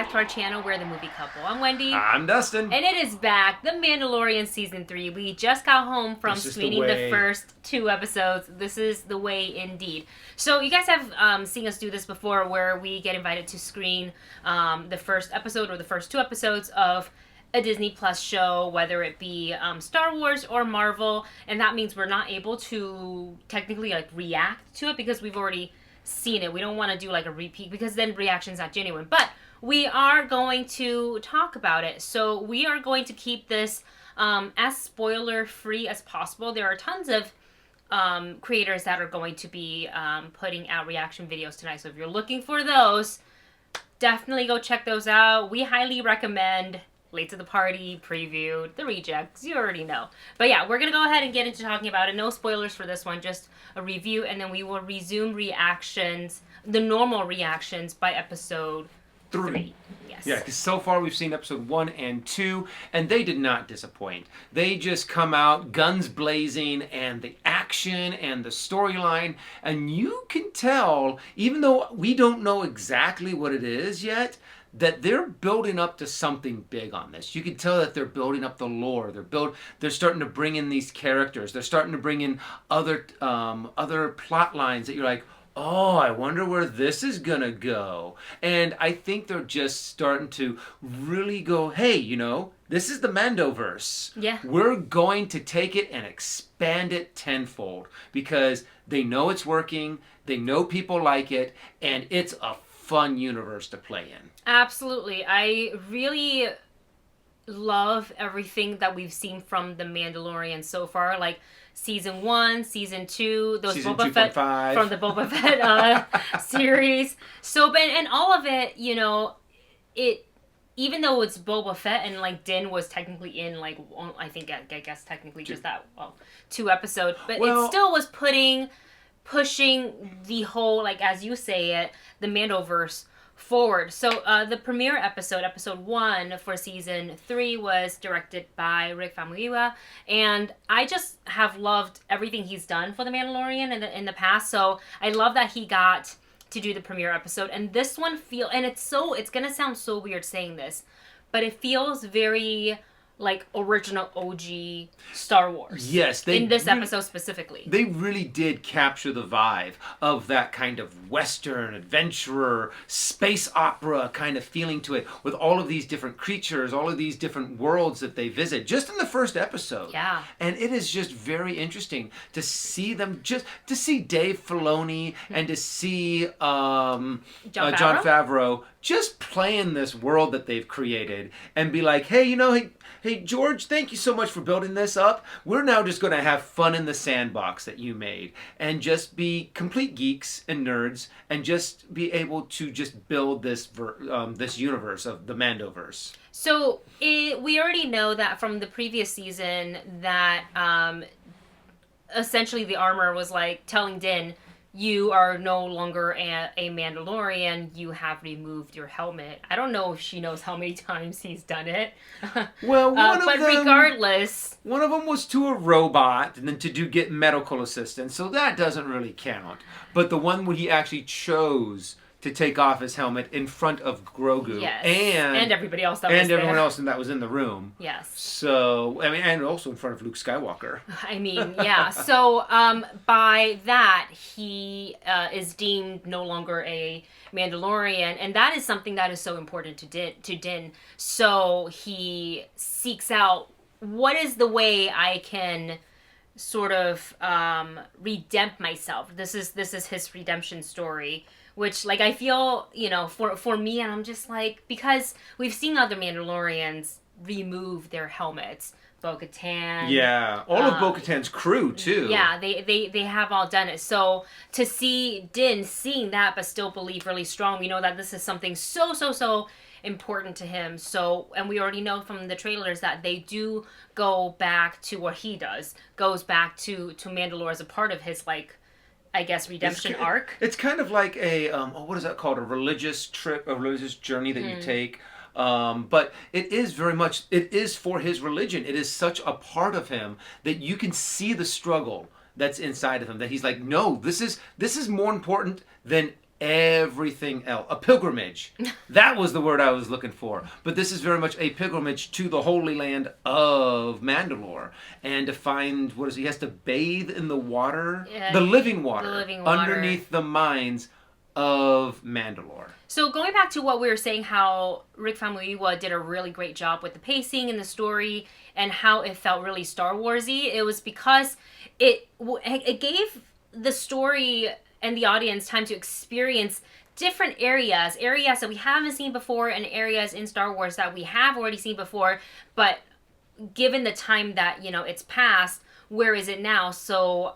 back to our channel. We're the Movie Couple. I'm Wendy. I'm Dustin. And it is back, The Mandalorian Season 3. We just got home from screening the first 2 episodes. This is the way indeed. So you guys have seen us do this before where we get invited to screen the first episode or the first 2 episodes of a Disney Plus show, whether it be Star Wars or Marvel. And that means we're not able to technically react to it because we've already seen it. We don't want to do a repeat because then reaction's not genuine. But we are going to talk about it. So we are going to keep this as spoiler free as possible. There are tons of creators that are going to be putting out reaction videos tonight. So if you're looking for those, definitely go check those out. We highly recommend Late to the Party, Preview, The Rejects, you already know. But yeah, we're going to go ahead and get into talking about it. No spoilers for this one, just a review, and then we will resume reactions, the normal reactions, by episode 3. Yes. Yeah, because so far we've seen episode 1 and 2, and they did not disappoint. They just come out guns blazing, and the action and the storyline, and you can tell, even though we don't know exactly what it is yet, that they're building up to something big on this. You can tell that they're building up the lore. They're starting to bring in these characters. They're starting to bring in other plot lines that you're like, oh, I wonder where this is gonna go. And I think they're just starting to really go, hey, this is the Mandoverse. Yeah. We're going to take it and expand it tenfold because they know it's working, they know people like it, and it's a fun universe to play in. Absolutely. I really love everything that we've seen from The Mandalorian so far. Like season 1, season 2, those season Boba Fett 2.5 from the Boba Fett series. So, and all of it, it, even though it's Boba Fett and Din was technically in I guess technically just that 2 episodes, but it still was pushing the whole, as you say it, the Mandoverse forward. So the premiere episode 1 for season 3, was directed by Rick Famuyiwa, and I just have loved everything he's done for The Mandalorian in the past. So I love that he got to do the premiere episode, and this one it's gonna sound so weird saying this, but it feels very original OG Star Wars. Yes, in this episode specifically. They really did capture the vibe of that kind of Western adventurer, space opera kind of feeling to it, with all of these different creatures, all of these different worlds that they visit, just in the first episode. Yeah. And it is just very interesting to see them, just to see Dave Filoni and to see Jon Favreau just playing this world that they've created and be like, hey, George, thank you so much for building this up. We're now just going to have fun in the sandbox that you made and just be complete geeks and nerds and just be able to just build this this universe of the Mandoverse. So we already know that from the previous season that essentially the armor was telling Din, you are no longer a Mandalorian, you have removed your helmet. I don't know if she knows how many times he's done it. Well, regardless, one of them was to a robot and then to get medical assistance, so that doesn't really count. But the one where he actually chose to take off his helmet in front of Grogu, yes, and everybody else that was in the room. Yes. So and also in front of Luke Skywalker. Yeah. So by that he is deemed no longer a Mandalorian, and that is something that is so important to Din. So he seeks out, what is the way I can sort of redempt myself. This is his redemption story. Which, I feel, for me, and I'm just because we've seen other Mandalorians remove their helmets. Bo-Katan. Yeah, all of Bo-Katan's crew, too. Yeah, they have all done it. So, to see Din seeing that, but still believe really strong, we know that this is something so important to him. So, and we already know from the trailers that they do go back to what he goes back to Mandalore as a part of his, I guess, redemption arc. It's kind of like a, what is that called? A religious trip, a religious journey that you take. But it is very much, it is for his religion. It is such a part of him that you can see the struggle that's inside of him, that he's like, no, this is more important than everything else. A pilgrimage. That was the word I was looking for. But this is very much a pilgrimage to the Holy Land of Mandalore. And to find, what is it? He has to bathe in the water? The living water. Underneath the mines of Mandalore. So going back to what we were saying, how Rick Famuyiwa did a really great job with the pacing and the story and how it felt really Star Warsy, it was because it gave the story and the audience time to experience different areas that we haven't seen before and areas in Star Wars that we have already seen before, but given the time that, it's passed, where is it now? So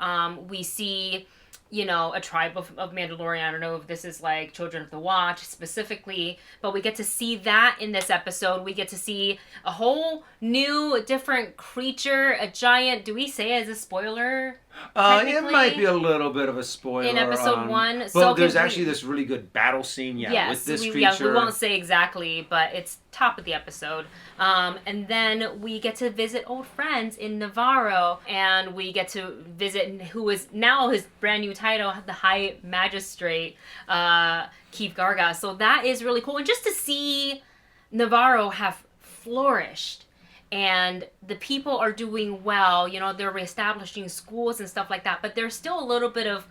we see, a tribe of Mandalorian. I don't know if this is like Children of the Watch specifically, but we get to see that in this episode. We get to see a whole new, different creature, a giant, do we say it as a spoiler? It might be a little bit of a spoiler. In episode 1. But so there's actually this really good battle scene, with this creature. Yeah, we won't say exactly, but it's top of the episode. And then we get to visit old friends in Navarro, and we get to visit who is now his brand new title, the High Magistrate, Keith Garga. So that is really cool. And just to see Navarro have flourished, and the people are doing well, they're reestablishing schools and stuff like that, but there's still a little bit of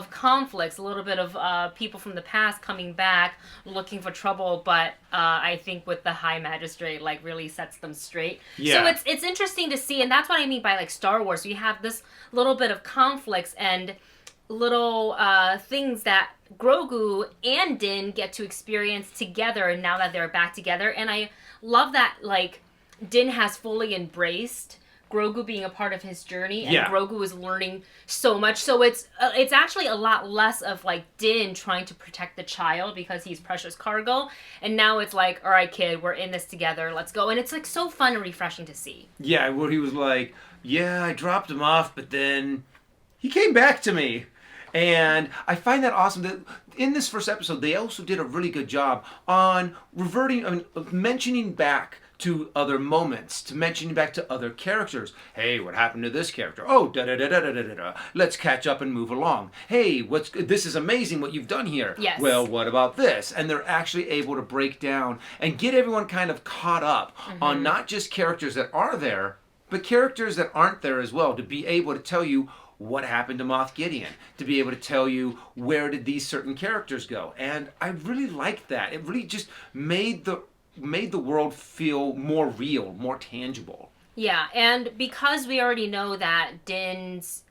conflicts, a little bit of people from the past coming back looking for trouble, but I think with the High Magistrate, really sets them straight. Yeah. So it's interesting to see, and that's what I mean by Star Wars. We have this little bit of conflicts and little things that Grogu and Din get to experience together now that they're back together, and I love that, Din has fully embraced Grogu being a part of his journey, and Grogu is learning so much. So it's actually a lot less of Din trying to protect the child because he's precious cargo, and now it's all right, kid, we're in this together, let's go. And it's so fun and refreshing to see. Yeah, where he was I dropped him off, but then he came back to me. And I find that awesome that in this first episode, they also did a really good job on mentioning back to other moments, to mentioning back to other characters. Hey, what happened to this character? Oh, da-da-da-da-da-da-da. Let's catch up and move along. Hey, this is amazing what you've done here. Yes. Well, what about this? And they're actually able to break down and get everyone kind of caught up on not just characters that are there, but characters that aren't there as well, to be able to tell you what happened to Moff Gideon, to be able to tell you where did these certain characters go. And I really liked that. It really just made the world feel more real, more tangible. Yeah, and because we already know that Din's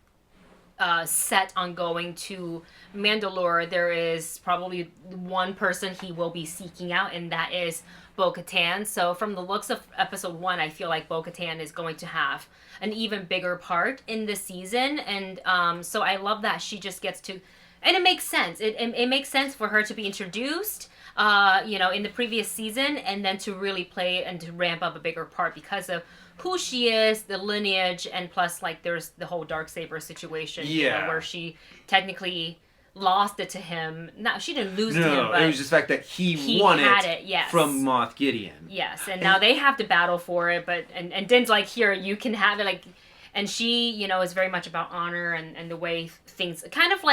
set on going to Mandalore, there is probably one person he will be seeking out, and that is Bo-Katan. So from the looks of episode 1, I feel like Bo-Katan is going to have an even bigger part in this season, and so I love that she just gets to, and it makes sense. It makes sense for her to be introduced in the previous season, and then to really play and to ramp up a bigger part because of who she is, the lineage, and plus there's the whole Darksaber situation, where she technically lost it to him. No, she didn't lose it to him, but it was just the fact that he won it from Moff Gideon. Yes, and now they have to battle for it, but and Din's here, you can have it, and she, is very much about honor and the way things, kind of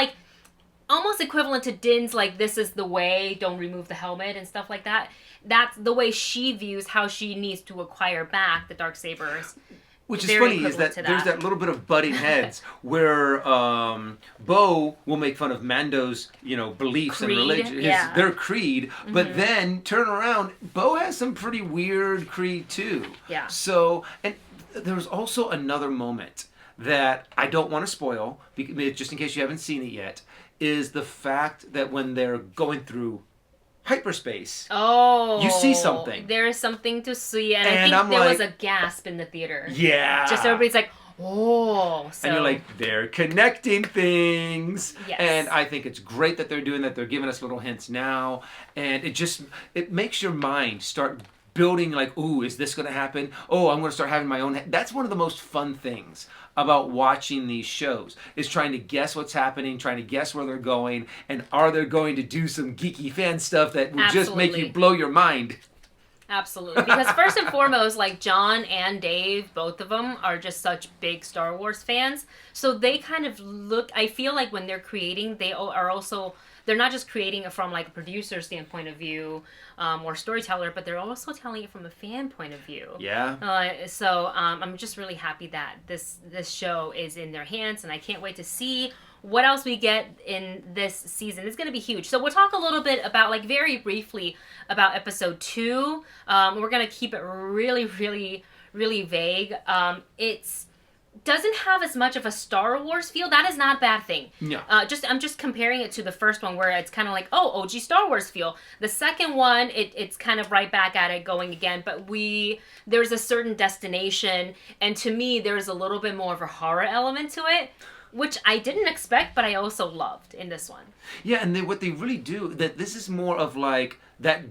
almost equivalent to Din's, this is the way, don't remove the helmet and stuff like that. That's the way she views how she needs to acquire back the Darksabers. Which is funny is that there's that little bit of butting heads where Bo will make fun of Mando's, beliefs creed, and religion, their creed, but then turn around, Bo has some pretty weird creed too. Yeah. So, and there's also another moment that I don't want to spoil, just in case you haven't seen it yet, is the fact that when they're going through hyperspace, you see something. There is something to see, and I think there was a gasp in the theater. Yeah. Just everybody's oh. So. And you're they're connecting things. Yes. And I think it's great that they're doing that. They're giving us little hints now. And it makes your mind start building ooh, is this going to happen? Oh, I'm going to start having my own. That's one of the most fun things about watching these shows, is trying to guess what's happening, trying to guess where they're going, and are they going to do some geeky fan stuff that will just make you blow your mind. Absolutely. Because first and foremost, like John and Dave, both of them are just such big Star Wars fans. So they kind of I feel like when they're creating, they are also, they're not just creating it from like a producer standpoint of view or storyteller, but they're also telling it from a fan point of view. Yeah. So I'm just really happy that this show is in their hands, and I can't wait to see what else we get in this season. It's going to be huge. So we'll talk a little bit about, like, very briefly about episode 2. We're going to keep it really, really, really vague. It's doesn't have as much of a Star Wars feel. That is not a bad thing. No. I'm just comparing it to the first one, where it's kind of like, oh, OG Star Wars feel. The second one, it's kind of right back at it going again, but there's a certain destination, and to me, there's a little bit more of a horror element to it, which I didn't expect, but I also loved in this one. Yeah, and what they really do, that this is more of like that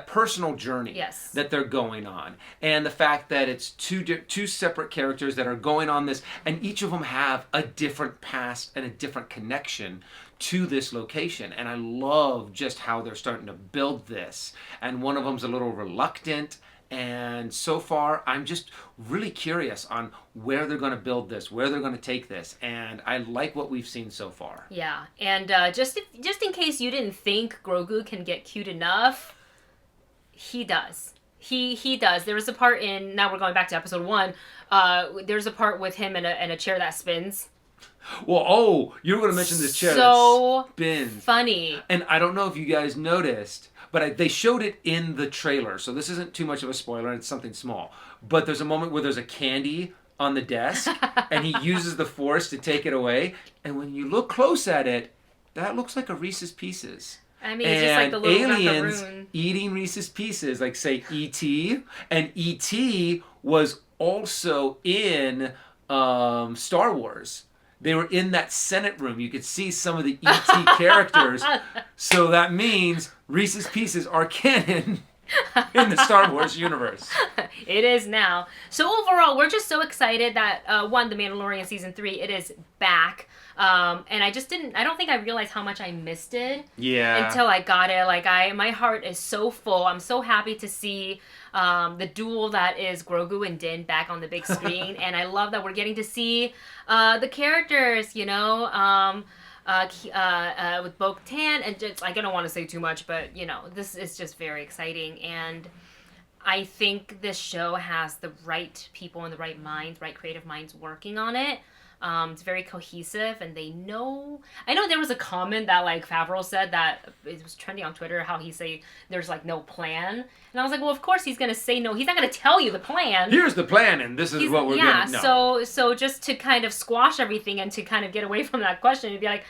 personal journey Yes. that they're going on. And the fact that it's two separate characters that are going on this, and each of them have a different past and a different connection to this location. And I love just how they're starting to build this. And one of them's a little reluctant. And so far, I'm just really curious on where they're going to build this, where they're going to take this, and I like what we've seen so far. Yeah, and just in case you didn't think Grogu can get cute enough, he does. He does. There was a part in, now we're going back to episode 1, there's a part with him in a chair that spins. Well, you were going to mention this chair that spins. Funny. And I don't know if you guys noticed, but they showed it in the trailer, so this isn't too much of a spoiler, and it's something small. But there's a moment where there's a candy on the desk, and he uses the Force to take it away. And when you look close at it, that looks like a Reese's Pieces. I mean, it's just like the little aliens macaroon eating Reese's Pieces, like say E.T. And E.T. was also in Star Wars. They were in that Senate room. You could see some of the E.T. characters. So that means Reese's Pieces are canon in the Star Wars universe. It is now. So overall, we're just so excited that, one, The Mandalorian Season 3, it is back. And I don't think I realized how much I missed it. Yeah. Until I got it. Like, my heart is so full. I'm so happy to see the duel that is Grogu and Din back on the big screen. And I love that we're getting to see the characters, you know, with Bo-Katan, and just, like, I don't want to say too much, but, you know, this is just very exciting. And I think this show has the right people and the right minds, right creative minds working on it. It's very cohesive, and they know. I know there was a comment that, like, Favreau said that it was trending on Twitter, how he say there's, like, no plan. And I was like, well, of course he's going to say no. He's not going to tell you the plan. Here's the plan, and this is what we're going to know. So just to kind of squash everything and to kind of get away from that question, it'd be like,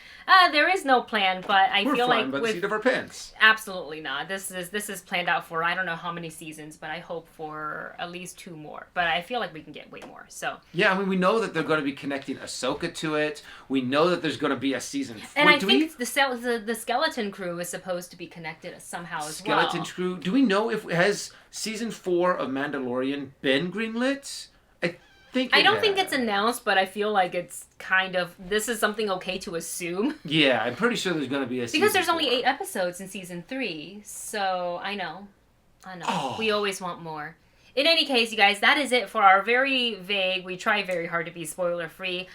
there is no plan, but we're feel flying like by the seat of our pants. Absolutely not. This is planned out for, I don't know how many seasons, but I hope for at least 2 more. But I feel like we can get way more. So yeah, I mean, we know that they're going to be connecting Ahsoka to it. We know that there's going to be a season 4. And I think the skeleton crew is supposed to be connected somehow as well. Skeleton crew. Do we know if has season 4 of Mandalorian been greenlit? I don't think it's announced, but I feel like it's kind of, this is something okay to assume. Yeah, I'm pretty sure there's going to be a season Because there's 4. only 8 episodes in season 3, so I know. Oh. We always want more. In any case, you guys, that is it for our very vague, we try very hard to be spoiler-free,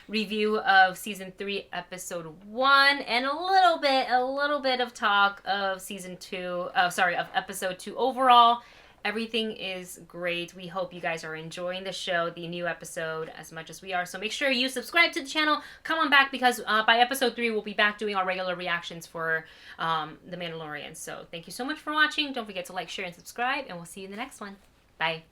review of season 3, episode 1, and a little bit of talk of season 2, of episode 2 overall. Everything is great. We hope you guys are enjoying the show, the new episode, as much as we are. So make sure you subscribe to the channel. Come on back, because by episode 3, we'll be back doing our regular reactions for The Mandalorian. So thank you so much for watching. Don't forget to like, share, and subscribe, and we'll see you in the next one. Bye.